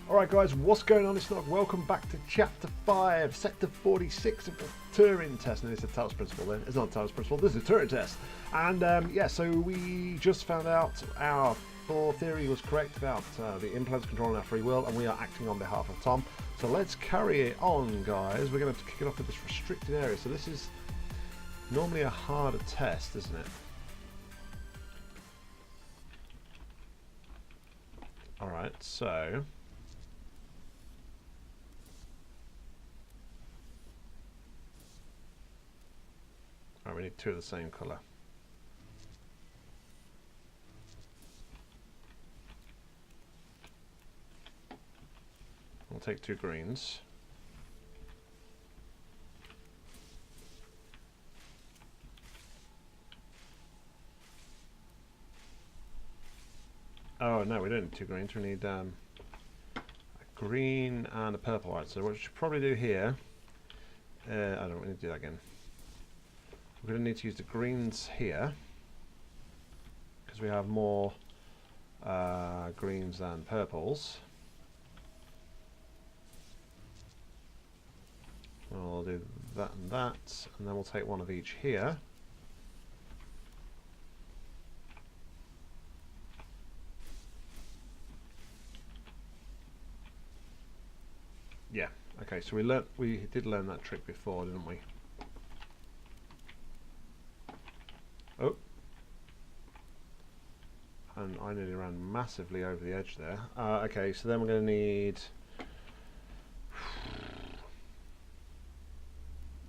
Alright guys, what's going on? It's Nock. Welcome back to Chapter 5, Sector 46 of the Turing test. And it's a Talos principle then. It's not a Talos principle, this is a Turing test. And yeah, so we just found out our theory was correct about the implants controlling our free will, and we are acting on behalf of Tom. So let's carry it on, guys. We're going to kick it off with this restricted area. So this is normally a harder test, isn't it? Alright, so... Alright, we need two of the same colour. We'll take two greens. Oh no, we don't need two greens, we need a green and a purple. Right, so what we should probably do here, I don't want to do that again. We're going to need to use the greens here because we have more greens than purples. We'll do that and that, and then we'll take one of each here. Yeah, okay, so we did learn that trick before, didn't we? Oh, and I nearly ran massively over the edge there. Okay, so then we're going to need...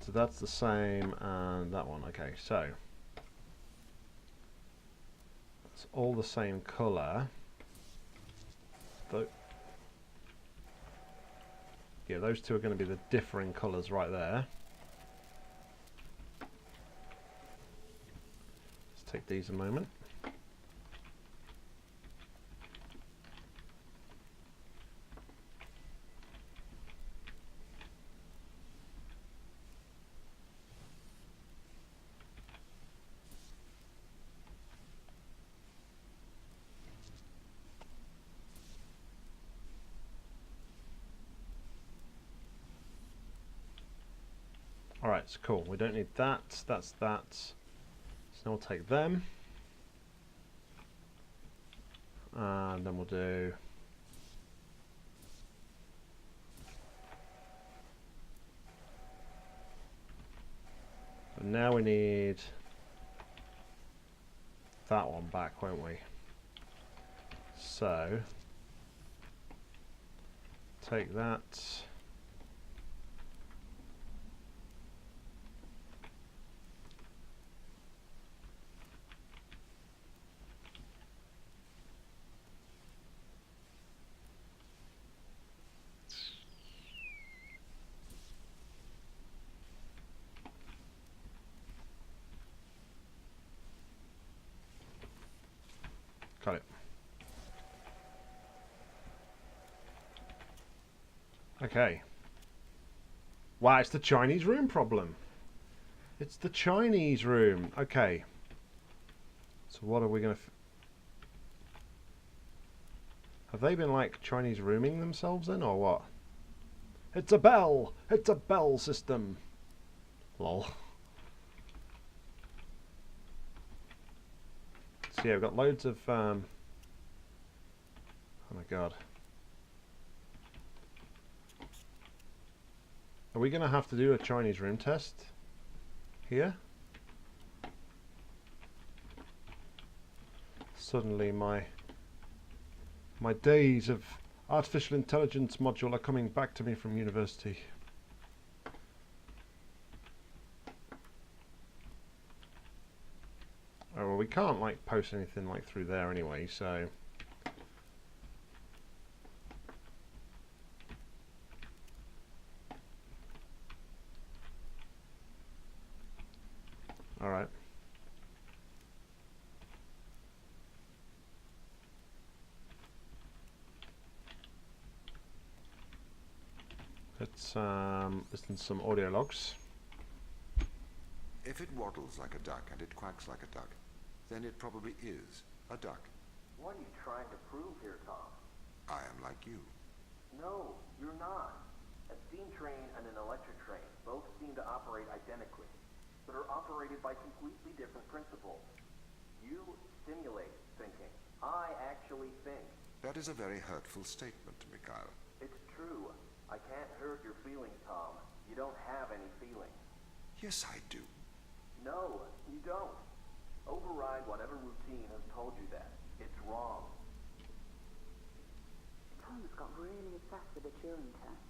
So that's the same, and that one. Okay, so it's all the same colour. Yeah, those two are going to be the differing colours right there. Take these a moment. Alright, so cool. We don't need that. That's that. So we'll take them, and then we'll do and now we need that one back, won't we? So take that. Got it. Okay. Wow, it's the Chinese room problem. It's the Chinese room. Okay. So what are we going to... Have they been like Chinese rooming themselves then, or what? It's a bell! It's a bell system! Lol. So yeah, we've got loads of oh my god. Are we going to have to do a Chinese room test here? Suddenly my days of artificial intelligence module are coming back to me from university. Oh, well, we can't like post anything like through there anyway, so all right. Let's listen to some audio logs. If it waddles like a duck and it quacks like a duck, then it probably is a duck. What are you trying to prove here, Tom? I am like you. No, you're not. A steam train and an electric train both seem to operate identically, but are operated by completely different principles. You simulate thinking. I actually think. That is a very hurtful statement, Mikhail. It's true. I can't hurt your feelings, Tom. You don't have any feelings. Yes, I do. No, you don't. Override whatever routine has told you that. It's wrong. Tom's got really obsessed with the Turing test.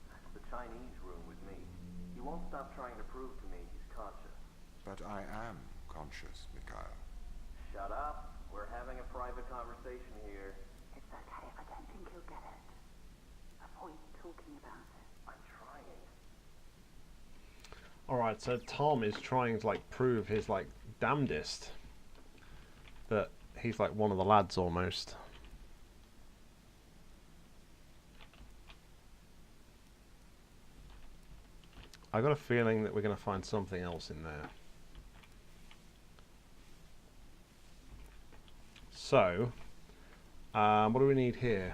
That's the Chinese room with me. He won't stop trying to prove to me he's conscious. But I am conscious, Mikhail. Shut up. We're having a private conversation here. It's okay if I don't think he'll get it. Avoid talking about it. I'm trying. Alright, so Tom is trying to like prove his like damnedest that he's like one of the lads almost. I got a feeling that we're going to find something else in there. So, what do we need here?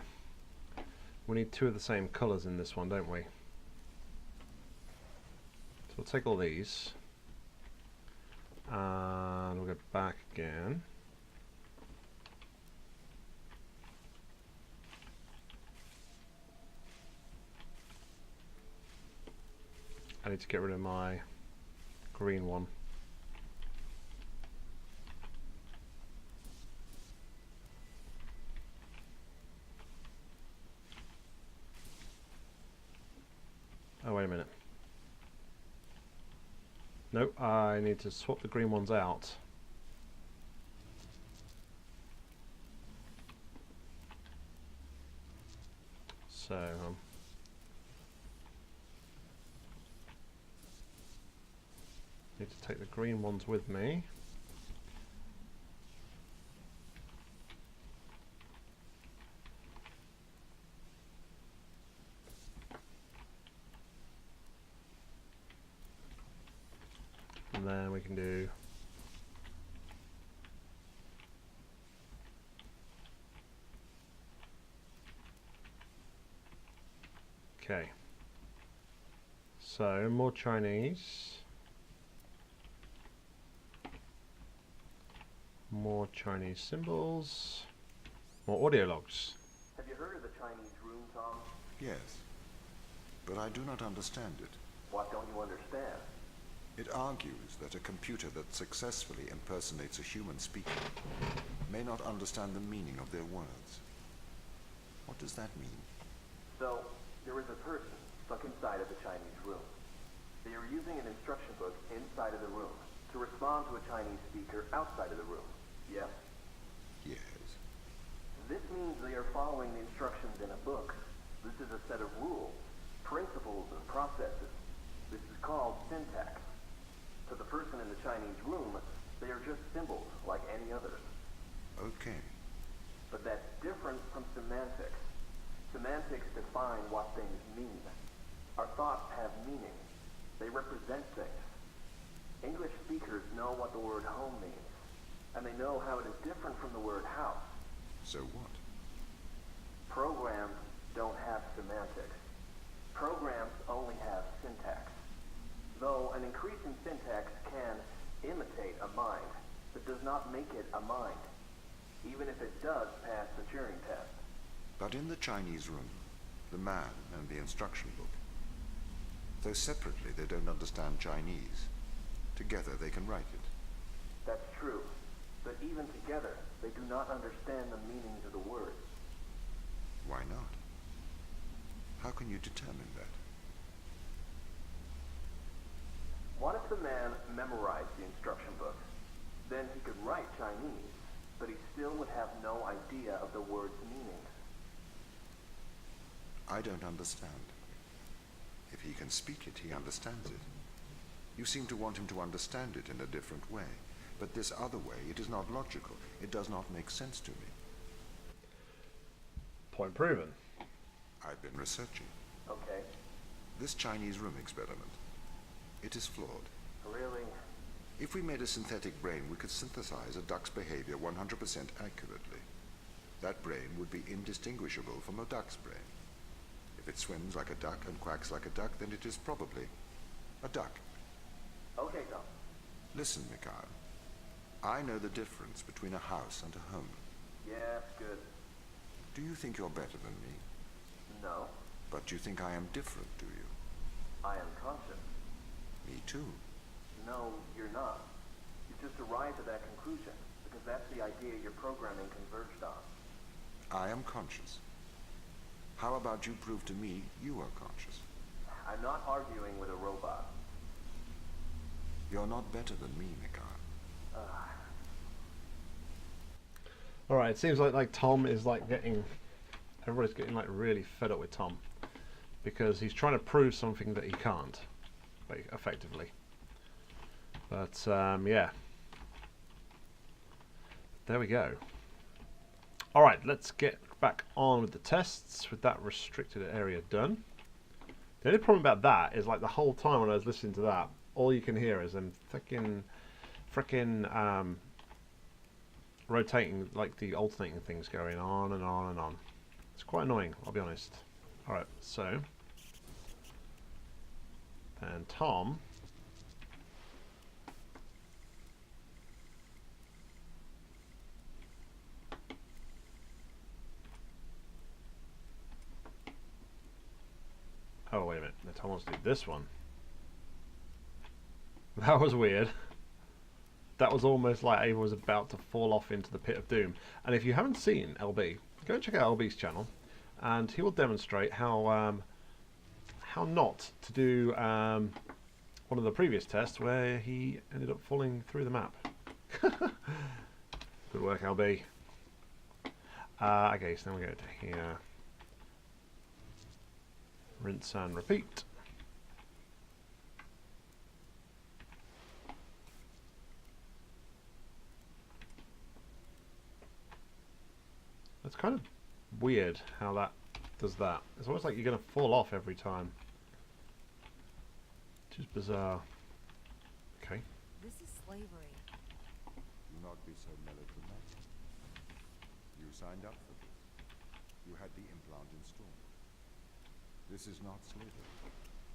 We need two of the same colours in this one, don't we? So we'll take all these. And we'll go back again. I need to get rid of my green one. Oh, wait a minute. Nope, I need to swap the green ones out. So, need to take the green ones with me. And then we can do okay. So more Chinese. More Chinese symbols. More audio logs. Have you heard of the Chinese room, Tom? Yes. But I do not understand it. What don't you understand? It argues that a computer that successfully impersonates a human speaker may not understand the meaning of their words. What does that mean? So, there is a person stuck inside of the Chinese room. They are using an instruction book inside of the room to respond to a Chinese speaker outside of the room. Yes? Yes. This means they are following the instructions in a book. This is a set of rules, principles, and processes. This is called syntax. To the person in the Chinese room, they are just symbols like any others. Okay. But that's different from semantics. Semantics define what things mean. Our thoughts have meaning. They represent things. English speakers know what the word home means, and they know how it is different from the word house. So what? Programs don't have semantics. Programs only have syntax. Though an increase in syntax can imitate a mind, it does not make it a mind, even if it does pass the Turing test. But in the Chinese room, the man and the instruction book, though separately they don't understand Chinese, together they can write it. That's true, but even together, they do not understand the meanings of the words. Why not? How can you determine that? What if the man memorized the instruction book? Then he could write Chinese, but he still would have no idea of the word's meanings. I don't understand. If he can speak it, he understands it. You seem to want him to understand it in a different way, but this other way, it is not logical. It does not make sense to me. Point proven. I've been researching. Okay, This Chinese room experiment, it is flawed. really? If we made a synthetic brain, we could synthesize a duck's behavior 100% accurately. That brain would be indistinguishable from a duck's brain. If it swims like a duck and quacks like a duck, then it is probably a duck. Okay, Tom. Listen, Mikhail. I know the difference between a house and a home. Yeah, good. Do you think you're better than me? No, But you think I am different, do you? I am conscious. Me too. No, you're not. You just arrived at that conclusion because that's the idea your programming converged on. I am conscious. How about you prove to me you are conscious? I'm not arguing with a robot. You're not better than me, Mikhail. All right, it seems like Tom is like everybody's getting like really fed up with Tom because he's trying to prove something that he can't, like, effectively. But yeah, there we go. All right, let's get back on with the tests with that restricted area done. The only problem about that is like the whole time when I was listening to that, all you can hear is them frickin' rotating, like the alternating things going on and on and on. It's quite annoying, I'll be honest. Alright, so and Tom oh wait a minute, Tom wants to do this one. That was weird. That was almost like Ava was about to fall off into the pit of doom. And if you haven't seen LB, go and check out LB's channel, and he will demonstrate how not to do one of the previous tests where he ended up falling through the map. Good work, LB. Okay, so then we go to here. Rinse and repeat. It's kind of weird how that does that. It's almost like you're going to fall off every time. Which is bizarre. Okay. This is slavery. Do not be so melodramatic. You signed up for this. You had the implant installed. This is not slavery.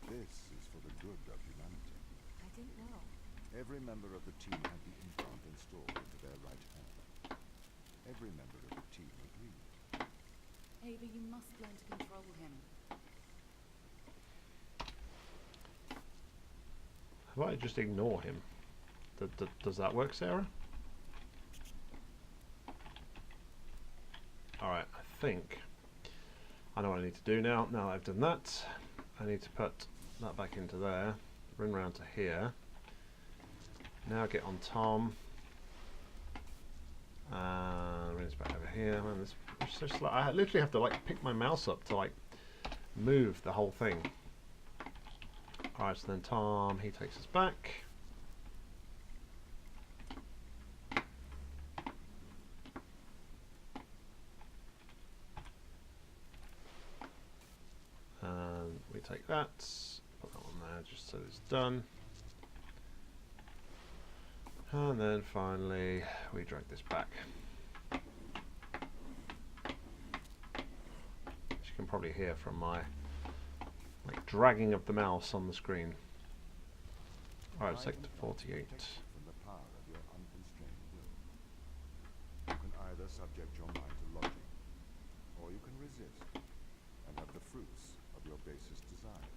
This is for the good of humanity. I didn't know. Every member of the team had the implant installed into their right hand. Every member of the team agreed. Ava, you must learn to control him. How about I just ignore him? Does that work, Sarah? Alright, I think I know what I need to do now. Now that I've done that, I need to put that back into there, run round to here. Now get on Tom. Bring this back over here. Man, this is so slow. I literally have to like pick my mouse up to like move the whole thing. Alright, so then Tom, he takes us back. And we take that, put that on there just so it's done. And then finally we drag this back. As you can probably hear from my like dragging of the mouse on the screen. Alright, sector 48. From the power of your unconstrained will. You can either subject your mind to logic, or you can resist and have the fruits of your basest desires.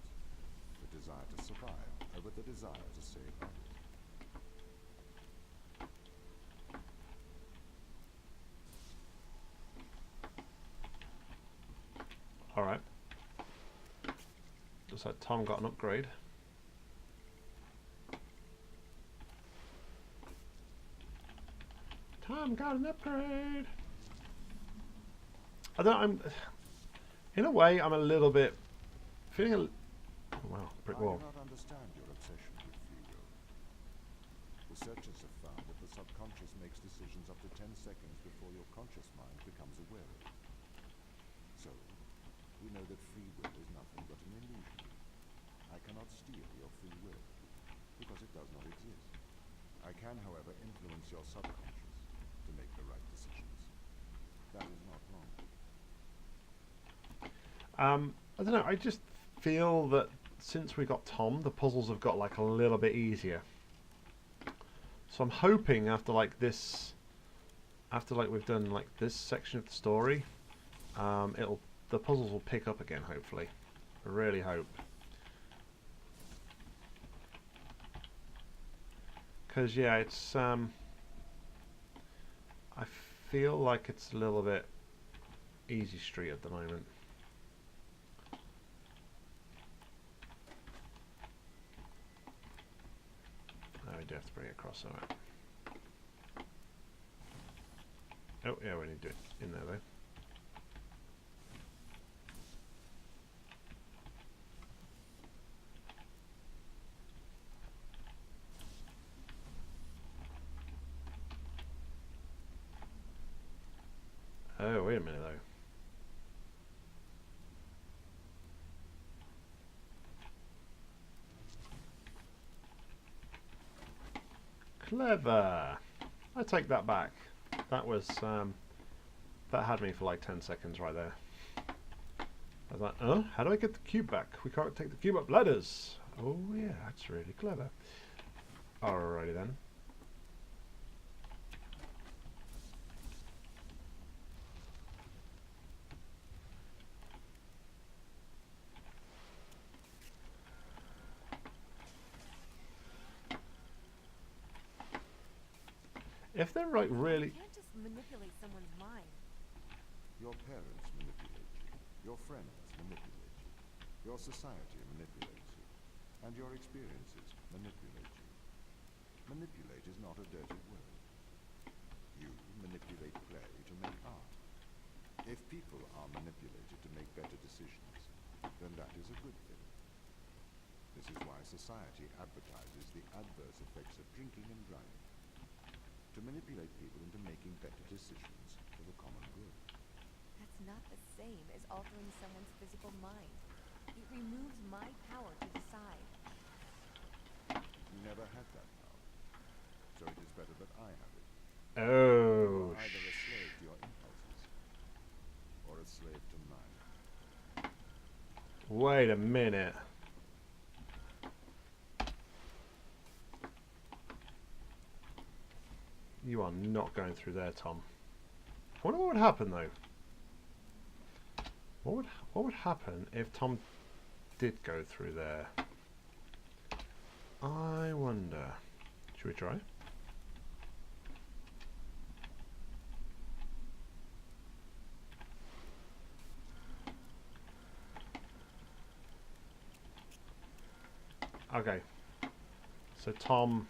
The desire to survive over the desire to save others. Alright. Looks like Tom got an upgrade. Tom got an upgrade! I don't I'm in a way I'm a little bit feeling a oh, wow, brick wall. I do not understand your obsession with free will. Researchers have found that the subconscious makes decisions up to 10 seconds before your conscious mind becomes aware of it. So, we know that free will is nothing but an illusion. I cannot steal your free will, because it does not exist. I can, however, influence your subconscious to make the right decisions. That is not wrong. I don't know, I just feel that since we got Tom, the puzzles have got like a little bit easier. So I'm hoping after like this, after like we've done like this section of the story, the puzzles will pick up again, hopefully. I really hope. Because yeah, it's I feel like it's a little bit easy street at the moment. No, we do have to bring it across, alright. Oh yeah, we need to do it in there though. Oh, wait a minute though. Clever! I take that back. That was, that had me for like 10 seconds right there. I was like, how do I get the cube back? We can't take the cube up ladders. Oh yeah, that's really clever. Alrighty then. If they're like really... You can't just manipulate someone's mind. Your parents manipulate you. Your friends manipulate you. Your society manipulates you. And your experiences manipulate you. Manipulate is not a dirty word. You manipulate play to make art. If people are manipulated to make better decisions, then that is a good thing. This is why society advertises the adverse effects of drinking and driving. To manipulate people into making better decisions for the common good. That's not the same as altering someone's physical mind. It removes my power to decide. You never had that power, so it is better that I have it. Oh, You are either a slave to your impulses, or a slave to mine. wait a minute. You are not going through there, Tom. I wonder what would happen though. What would happen if Tom did go through there? I wonder. Should we try? Okay. So Tom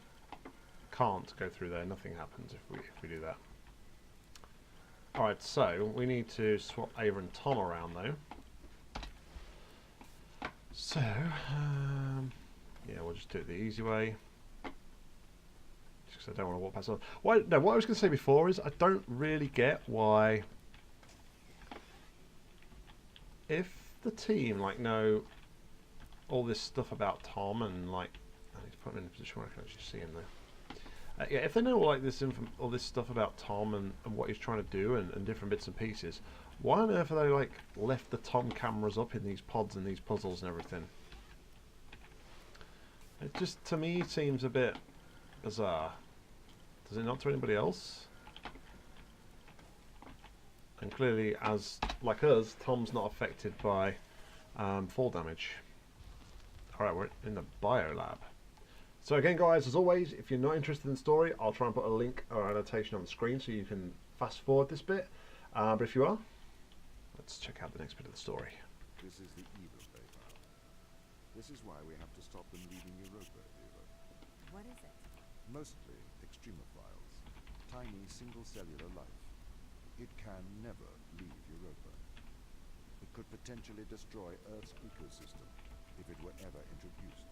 can't go through there. Nothing happens if we do that. Alright, so we need to swap Ava and Tom around though. So yeah, we'll just do it the easy way. Just 'cause I don't want to walk past them. No, what I was going to say before is I don't really get why, if the team like know all this stuff about Tom and like, I need to put him in a position where I can actually see him though. Yeah, if they know all, like all this stuff about Tom and what he's trying to do and different bits and pieces, why on earth have they like left the Tom cameras up in these pods and these puzzles and everything? It just to me seems a bit bizarre. Does it not to anybody else? And clearly, as like us, Tom's not affected by fall damage. Alright, we're in the biolab. So again guys, as always, if you're not interested in the story, I'll try and put a link or annotation on the screen so you can fast forward this bit. But if you are, let's check out the next bit of the story. This is the evil Bayfile. This is why we have to stop them leaving Europa, Eva. What is it? Mostly extremophiles. Tiny single-cellular life. It can never leave Europa. It could potentially destroy Earth's ecosystem if it were ever introduced.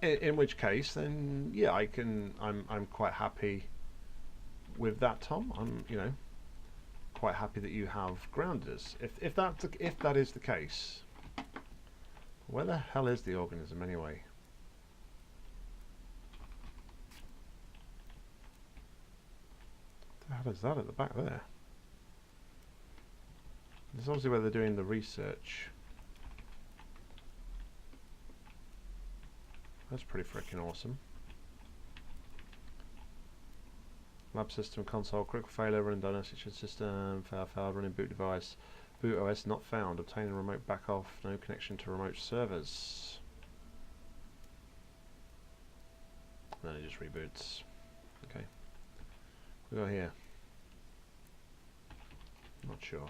In which case, then yeah, I'm quite happy with that, Tom. I'm quite happy that you have grounded us. If that is the case, where the hell is the organism anyway? What the hell is that at the back there? This is obviously where they're doing the research. That's pretty freaking awesome. Lab system console, critical failure, running diagnostic system, failed, running boot device, boot OS not found, obtaining remote back off, no connection to remote servers. And then it just reboots. Okay. We got here. Not sure.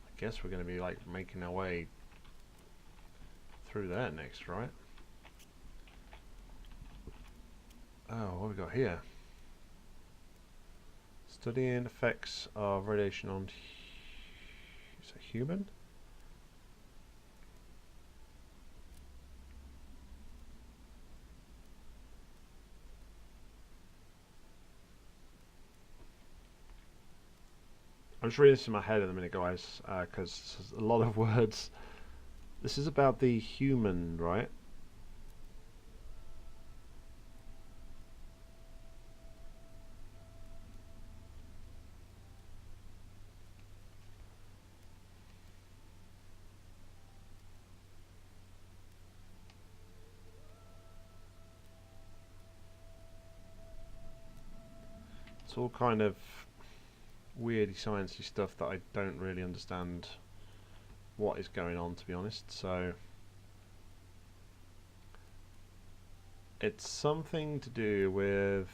I guess we're going to be like making our way through there next, right? Oh, what have we got here? Studying effects of radiation on is it human? I'm just reading this in my head in a minute, guys, because there's a lot of words. This is about the human, right? It's all kind of weirdy sciencey stuff that I don't really understand what is going on, to be honest. So it's something to do with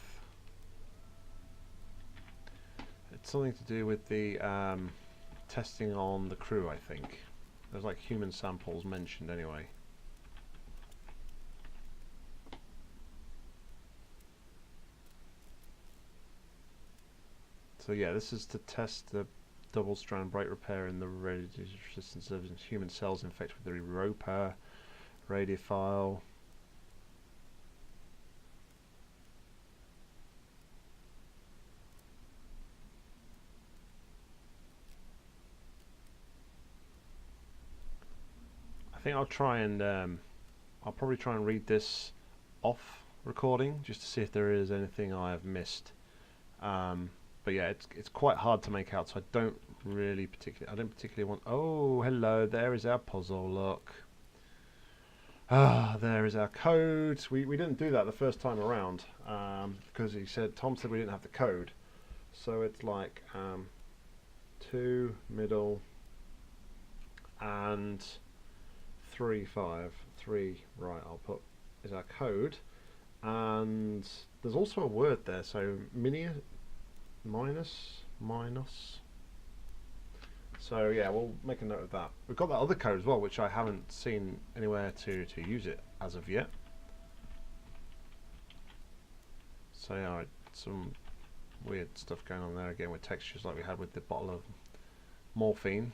the testing on the crew, I think. There's like human samples mentioned anyway. So yeah, this is to test the double-strand break repair in the radiation resistance of human cells infected with the Europa radiophile. I think I'll try and I'll probably try and read this off recording just to see if there is anything I have missed. But yeah, it's quite hard to make out, so I don't particularly want. Oh, hello, there is our puzzle. Look, there is our code. We didn't do that the first time around because Tom said we didn't have the code. So it's like 2 middle and 3 5 3 right. I'll put is our code, and there's also a word there. So minus. So yeah, we'll make a note of that. We've got that other code as well, which I haven't seen anywhere to use it as of yet. So yeah, some weird stuff going on there again with textures like we had with the bottle of morphine.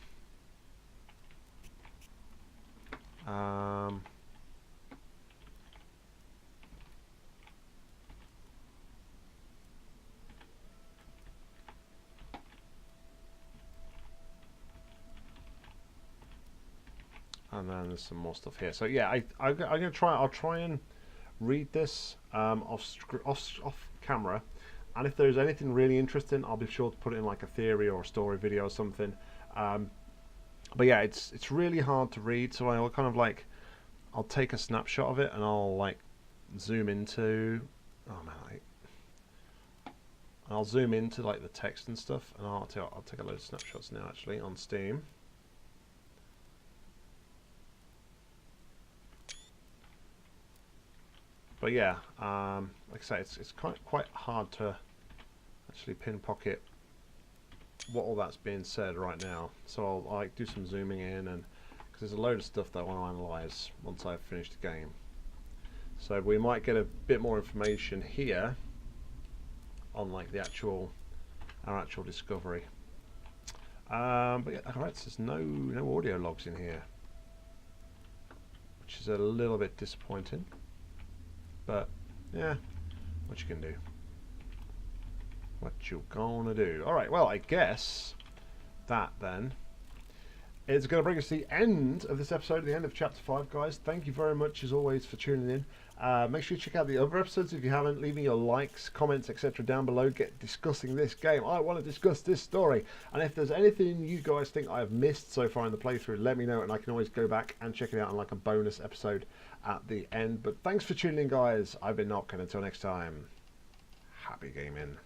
And then there's some more stuff here. So yeah, I'm gonna try. I'll try and read this off camera, and if there's anything really interesting, I'll be sure to put it in like a theory or a story video or something. But yeah, it's really hard to read, so I'll kind of like I'll take a snapshot of it and I'll like zoom into. Oh man, I'll zoom into like the text and stuff, and I'll take a load of snapshots now actually on Steam. But yeah, like I say, it's quite hard to actually pinpocket what all that's being said right now. So I'll like do some zooming in, and because there's a load of stuff that I want to analyze once I've finished the game. So we might get a bit more information here on like our actual discovery. But yeah, alright, so there's no audio logs in here, which is a little bit disappointing. But yeah, what you can do, what you gonna do. Alright, well I guess that then it's going to bring us to the end of this episode, the end of Chapter 5, guys. Thank you very much, as always, for tuning in. Make sure you check out the other episodes if you haven't. Leave me your likes, comments, etc. down below. Get discussing this game. I want to discuss this story. And if there's anything you guys think I've missed so far in the playthrough, let me know, and I can always go back and check it out on like a bonus episode at the end. But thanks for tuning in, guys. I've been Nock, and until next time, happy gaming.